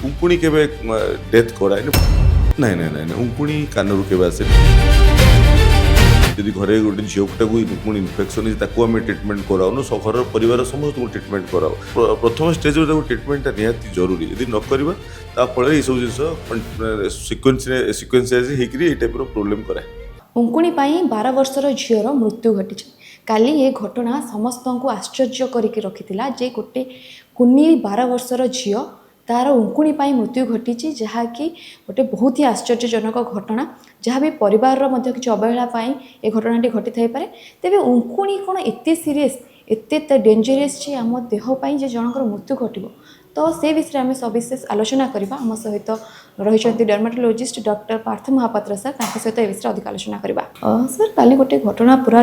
उंकुणी केबे डेथ कराए नहीं नहीं नहीं उंकुणी कानरू केबे आसे यदि घरे गोटे झीटा को उंकुणी इनफेक्शन आम ट्रिटमेंट कराओ घर परिवार समस्त ट्रिटमेंट कराओ प्रथम स्टेज ट्रिटमेंट निहाती जरूरी यदि न करवा फल सब जिन सिक्वेन्स ये टाइप प्रोब्लेम कराए। उंकुणी 12 वर्षर झीर मृत्यु घटी। काली ये घटना समस्त को आश्चर्य करके रखिथिला जे गोटे कुनी 12 वर्षर झील तार उंकुणी मृत्यु घटी जहाँकि गोटे बहुत ही आश्चर्यजनक घटना जहाँ भी परिवार किसी अवहेला ये घटनाटी घटी थाई पारे। तेबे उंकुणी कौन एते सीरीयस एते डेंजरियस जे आम देहपाई जे जनकर मृत्यु घटो तो से विषय आम सविशेष आलोचना करवा। आम सहित रही dermatologist doctor Partha Mahapatra sir सहित ए विषय अधिक आलोचना करवा। सर काली गोटे घटना पूरा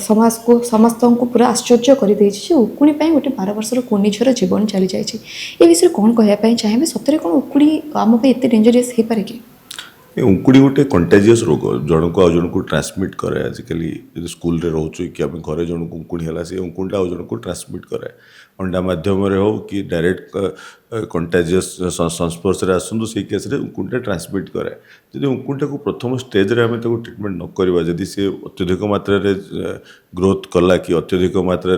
समाज को समस्त को पूरा आश्चर्य कर उकुणी गोटे 12 वर्षर कुनी झीर जीवन चली जाए विषय कौन कहवाई चाहिए सतरे कौन उकुणी आम एत डेंजरियस हो पारे कि उंकुणी गोटे कंटाजियस रोग जन को आउ जन को ट्रांसमिट करे। आजिकली स्कूल रे रोचु कि आम घरे जन को उंकुणी है से उंकुणीटा आउ जन को ट्रांसमिट करे अंडा मध्यम हो कि डायरेक्ट कंटाजियस संस्पर्श में आसतु से केस उंकुणीटा ट्रांसमिट करे। जदि उंकुणीटा को प्रथम स्टेज रे आम ट्रिटमेंट न करवा जदि सी अत्यधिक मात्रा ग्रोथ कला कि अत्यधिक मात्रा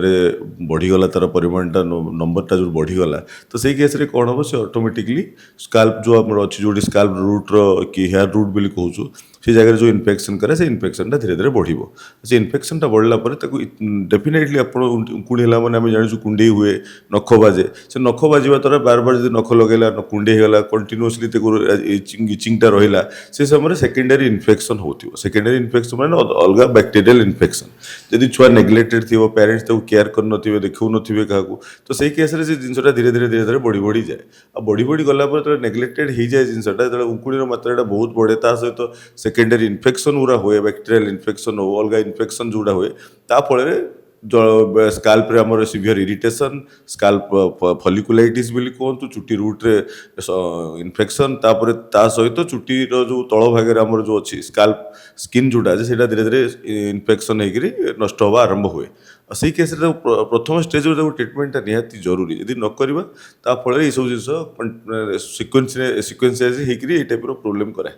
बढ़ीगला तार परिमाणटा नंबरटा जो बढ़ीगला तो सही केस कौन हम से ऑटोमेटिकली स्काल्प जो आम अच्छी जो स्काल्प रूट्र कि हेयर रूट बोली कहूँ से जगह जो इन्फेक्शन करे से इन्फेक्शनटा धीरे धीरे बढ़ो से इन्फेक्शनटा बढ़ला डेफिनेटली आप उंकुणी है मैंने आम जानी कुंडे हुए नख बाजे से नख बाजा द्वारा बार बार जो नख लगेगा कुंडे होगा कंटिन्यूअसली इचिंगटा रहा से समय सेकेंडरी इन्फेक्शन होती सेकेंडरी इन्फेक्शन मैंने अलग बैक्टेरियल इन्फेक्शन जदि छुआ नेग्लेक्टेड थी पेरेंट्स केयर कर देखो नथिबे क्या तो सही केस जिनसा धीरे धीरे धीरे धीरे बढ़ी बढ़ी जाए आ बढ़ी बढ़ी गला नेग्लेक्टेड हो जाए जिनसा उंकुणी मात्रा बहुत बढ़े सहित सेकेंडरी इन्फेक्शन गुरा हुए बैक्टेरियल इन्फेक्शन हो अलग इन्फेक्शन जोड़ा हुए फल स्काल्प रे हमर सिवियर इरिटेशन स्काल्प फॉलिकुलाइटिस बोली कहतु चुटी रूट रे इन्फेक्शन तापर ता सहित चुटी जो तल भाग हमर जो अच्छी स्काल्प स्किन जोटा से धीरे धीरे इन्फेक्शन होकर नष्ट हवा आरंभ हुए। से केस प्रथम स्टेज ट्रिटमेंट निहाती जरूरी यदि न करवा फल ये सब जिन सिक्वेन्स ये टाइप प्रोब्लेम कराए।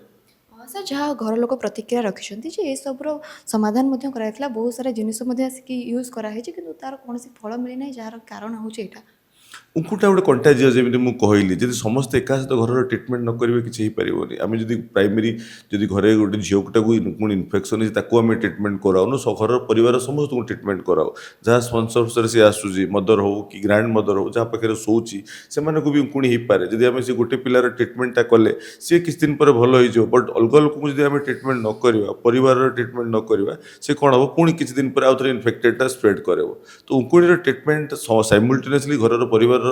सर जहाँ घर लोक प्रतिक्रिया रखिंट ये सबूर समाधान कराइला बहुत सारा जिनिस आसिक यूज कराई कि तार कौन फल मिलना जार कारण हूँ यहाँ उंकुटा गोटे कंटाजियस जमी मुझे कहली जब समस्त एका सहित घर ट्रिटमेंट न करेंगे किसी हो पारे आम जब प्राइमरी जब घरे गोटे झीटा को इन्फेक्शन आम ट्रिटमेंट कराओ घर परिवार समस्त को ट्रिटमेंट कराओ जहाँ स्पॉन्सर से आसूसी मदर हो कि ग्रांड मदर हो जहाँ पाखे शोची से भी उंकुणी हो पारे जब आम से गोटे पिलार ट्रिटमेंटा कले सी किसी दिन पर भल हो बट अलग लोक जब आम ट्रिटमेंट न करवा परिवार ट्रिटमेंट न करवा से कौन हम पुणी किसी दिन पर आउ थे इन्फेक्टेडटा स्प्रेड कर तो उंकुणी ट्रिटमेंट साइमल्टेनियसली घर परिवार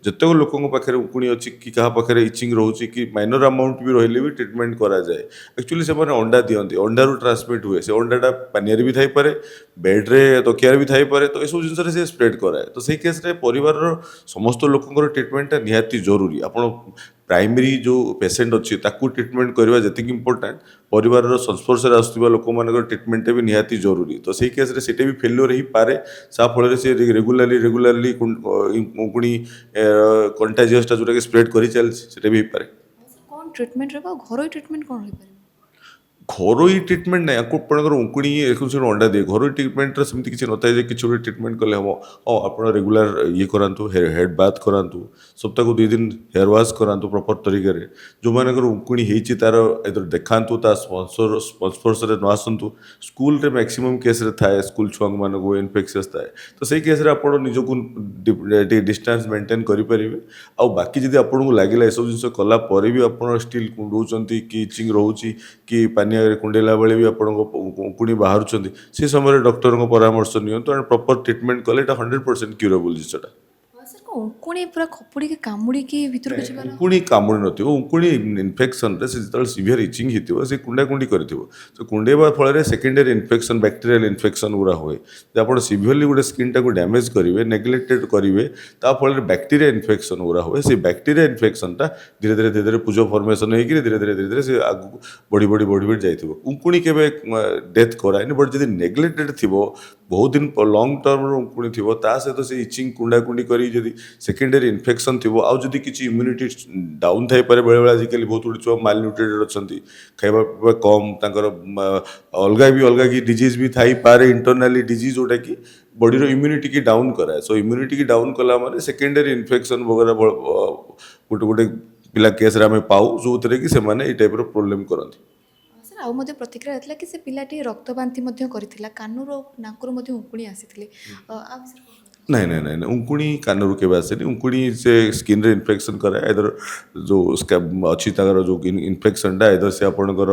जितक लोकों पाखे उंकुणी अच्छी कि क्या पाखे इचिंग रोचे कि माइनर अमाउंट भी रही भी ट्रिटमेंट कराए एक्चुअली से अंडा दिखती अंडा ट्रांसमिट हुए से अंडाटा पानी भी थी पारे बेड्रे तकियार भी थी पारे तो यह सब जिन से स्प्रेड कराए तो सही केस परिवार समस्त लोक ट्रिटमेंटा निहाती जरूरी आप प्राइमरी जो पेसेंट अच्छी ट्रिटमेंट करवा जी इंपोर्टाट परिवार संस्पर्श में आसुवा लोक मान ट्रिटमेंट भी निहाती जरूरी तो सही केस भी फेल्योर हो पारे फल से रेगुलाली उंकुणी कंटाजियसटा जोटा स्प्रेड कर चलती भी हो पारे। कौन ट्रिटमेंट घर ट्रिटमेंट कौन हो घरोई ट्रिटमेंट ना आपको उंकुणी देखो अंडा दिए घरोई ट्रिटमेंट सेमती किसी न था कि गोटे ट्रिटमेंट कले हम हाँ आप रेगुलर ये करातु हेड बाथ करातु सप्ताह को 2 दिन हेयर वाश करातु प्रपर तरीके जो मानकर उंकुणी होती तार इधर देखा स्पॉन्सर्स न आसतु स्कूल रे मैक्सिमम केस थाए स्कूल छुआ मान इन्फेक्शियस थाए तो सही केस आप निजक डिस्टेंस मेंटेन करेंगे आ बाकी जब आपको लगे सब जिन कलापर भी आप स्टिल कुंडौं कि इचिंग रोचे कि पानी कुंडेला बेले भी उंकुणी बाहर से समय डॉक्टर परामर्श नियंतु प्रॉपर ट्रीटमेंट कले 100% क्यूरेबल जिनसा उंकुणी पूरा खपुड़ी के कामुड़ी की भीतर कुछ उंकुणी कामुड़ी नथिबो उंकुणी इन्फेक्शन रे से जतल सिवियर इचिंग हिथिबो से कुंडा कुंडी करथिबो तो कुंडेबा फल रे सेकेंडरी इन्फेक्शन बैक्टेरियल इन्फेक्शन गुरा होए जे आपण सिवियरली गुडे स्किन टा को डैमेज करिवे नेग्लेक्टेड करिवे ता फल रे बैक्टीरिया इन्फेक्शन गुरा होए से बैक्टीरिया इन्फेक्शन टा धीरे धीरे पुजो फॉर्मेशन होई कि धीरे धीरे से आगु बढ़ी जाइथिबो उंकुणी केबे डेथ कराइनी बट जदि नेग्लेक्टेड थिबो बहुत दिन लॉन्ग टर्म उंकुणी थिबो ता सहित से इचिंग कुंडा कुंडी करी जदि सेकेंडरी इन्फेक्शन थी आउ जदि किसी इम्यूनिटी डाउन थाई पारे बेले बेले आजिकल बहुत गुड़े छुआ माल न्यूट्रिएटेड अच्छा खाଇବା पिवा कम तांकर अलग कि डिजीज भी थाई पारे इंटरनाली डिजीज जोटा कि बॉडी रो इम्यूनिटी की डाउन कराए सो इम्यूनिटी की डाउन कला माने सेकेंडरी इन्फेक्शन वगैरह गोटे गोटे पिला केस रे आमे पाऊ जो कि से माने ए टाइप रो प्रॉब्लम करंती सर आउ मध्य प्रतिक्रिया रहला कि से पिलाटी रक्त बांति मध्य करथिला कानूर नाकुर मध्य उंकुणी आसीथिले आ विषय नहीं नहीं नहीं उंकुणी कानूर के बाद से नहीं उंकुणी से स्किन रे इन्फेक्शन करे इधर जो उसका अच्छी तरह जो इन्फेक्शन टा इधर से आपणकर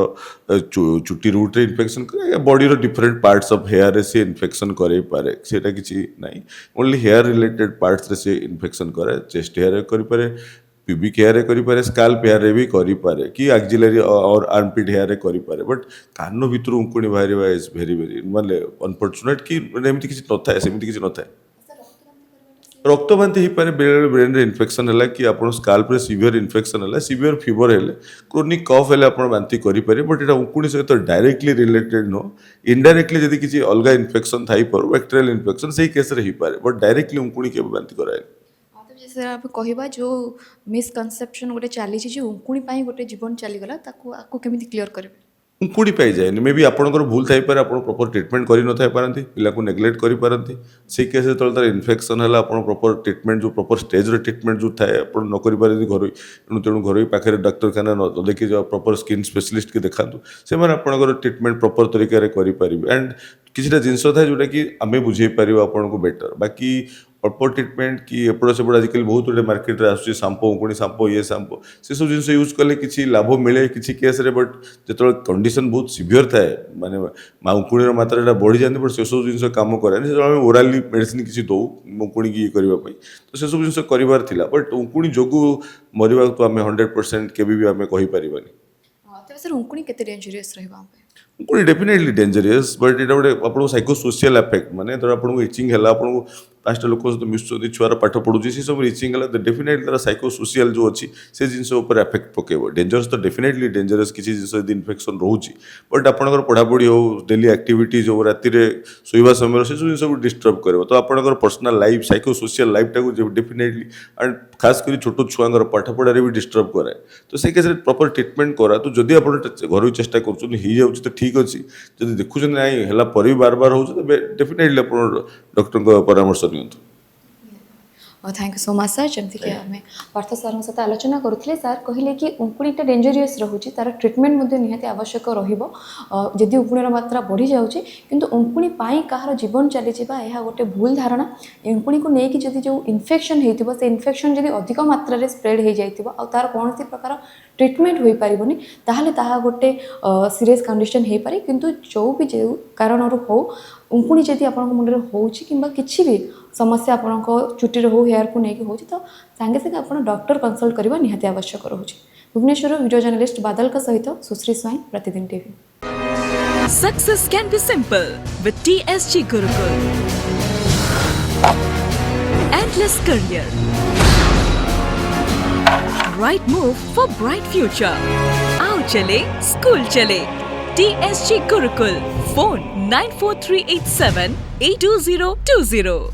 चुट्टी रूट रे इन्फेक्शन करे या बॉडी रो डिफरेंट पार्ट्स ऑफ हेयर रे से इन्फेक्शन करे पारे सेटा किछि नहीं ओनली हेयर रिलेटेड पार्ट्स रे से इन्फेक्शन करे चेस्ट हेयर रे करि पारे प्यूबिक हेयर रे करि पारे स्काल्प हेयर रे भी करि पारे कि एक्सिलरी और आर्मपिट हेयर रे करि पारे बट कान भितर उंकुणी बाहरिबा इज वेरी वेरी माने अनफॉर्चुनेट कि एमती किछि नथाय सेमती किछि नथाय रक्त बांति हो पारे बेले ब्रेन रे इन्फेक्शन है कि आप स्काल्प रे सीवियर इन्फेक्शन है सीवियर फीवर है क्रोनिक कफ है आप बांति करेंगे बट ये उंकुणी सहित डायरेक्टली रिलेटेड नो इनडायरेक्टली जब किसी अलग इन्फेक्शन थी पार बैक्टेरियल इन्फेक्शन से केस रे हो पारे बट डायरेक्टली उंकुणी के बांति कराए जैसे आप कहवा जो मिसकनसेप्शन गोटे चली उंकुणी गोटे जीवन चलीगला आपको केमी क्लीयर करेंगे उंकुणी पाई जाए मे बी आपंकर भूल थी पारे आप प्रॉपर ट्रीटमेंट कर न पारती पिला को नेग्लेक्ट कर पारती से केस जो तार इन्फेक्शन है आप प्रॉपर ट्रीटमेंट जो प्रॉपर स्टेज ट्रीटमेंट जो थाए आप न कर पारे घर तेणु घर पाखे डाक्तरखाना न देखी प्रॉपर स्किन स्पेशलिस्ट की देखा से आपंकर ट्रीटमेंट प्रॉपर तरीके करेंगे एंड किसी जिनस था जोटा कि आम बुझे पार आपन को बेटर बाकी अल्प ट्रीटमेंट कि एपट सेपट आजिकल बहुत गुटे मार्केट आसूँ सांपो उंकुणी सांपो ये सांपो से सब जिन यूज कले किसी लाभ मिले किसी केस रे बट जो कंडीशन बहुत सीवियर थाए माने उंकुणी मात्रा बढ़ी जाती बट से सब जिन काम कराए जो आम ओराली मेडिसिन किसी दौ उंकुणी की करने तो से सब जिन करार था बट उंकुणी जोगु मरवा तो आम 100% केवे भी आम कहीपर तेज सर उंकुणी केते डेंजरियस रहबा उंकुणी डेफिनेटली डेंजरियस बट ये गोटे आप साइकोसोशियल इफेक्ट माने धर आपको इचिंग है आपको 5टा लोक सहित मिशुच्च छुआर पाठ पढ़ुची से सब इचिंग है डेफिनेटली तार साइकोसोशियल जो अच्छी से जिन इफेक्ट पकेब डेंजरस तो डेफिनेटली डेंजरस किसी जिन इन्फेक्शन रोचे बट आपंकर पढ़ापढ़ी हो डेली एक्टिविटीज हो राति शोवा समय से सब जिन डिस्टर्ब कर तो आपंकर पर्सनाल लाइफ साइकोसोशियल लाइफ टाक डेफिनेटली एंड खास कर छोट छुआर पाठपढ़ा भी डिस्टर्ब कराए तो से केस प्रॉपर ट्रीटमेंट करा तो जदि आप घर चेष्टा कर तो ठीक अच्छे जब देखुं ना है पर भी बार बार हो डेफिनेटली आप डॉक्टर परामर्श नियंतु thank you so much sir जमती कि आम पार्थ सर सहित आलोचना करुले सर कहले कि उंकुणीटा डेंजरियस रोचे तार ट्रिटमेंट निहाती आवश्यक रही उंकुणीर मात्रा बढ़ी जाऊँगी किंतु उंकुणी कहार जीवन चली गोटे भूल धारणा उंकुणी को लेकिन जब जो इन्फेक्शन हो से इन्फेक्शन जब अधिक मात्रा स्प्रेड हो जाए तार कौन प्रकार ट्रिटमेंट हो पारनी ताहले ताहा गोटे सीरियस कंडीशन हो पारे किंतु जो भी जो कारण हो उंकुणी जदि आप मुंडे हो कि भी समस्या आपण चुटी हो हेयर को लेकिन हो तो सांगे सांगे आप डॉक्टर कंसल्ट करने निहाती आवश्यक रोचे भुवनेश्वर वीडियो जर्नलिस्ट बादल का सहित सुश्री स्वाई प्रतिदिन TV Success can be simple with TSG Gurukul. Endless career. Right move for bright future. Aao chale, school chale. TSG Gurukul. Phone 94387 82020.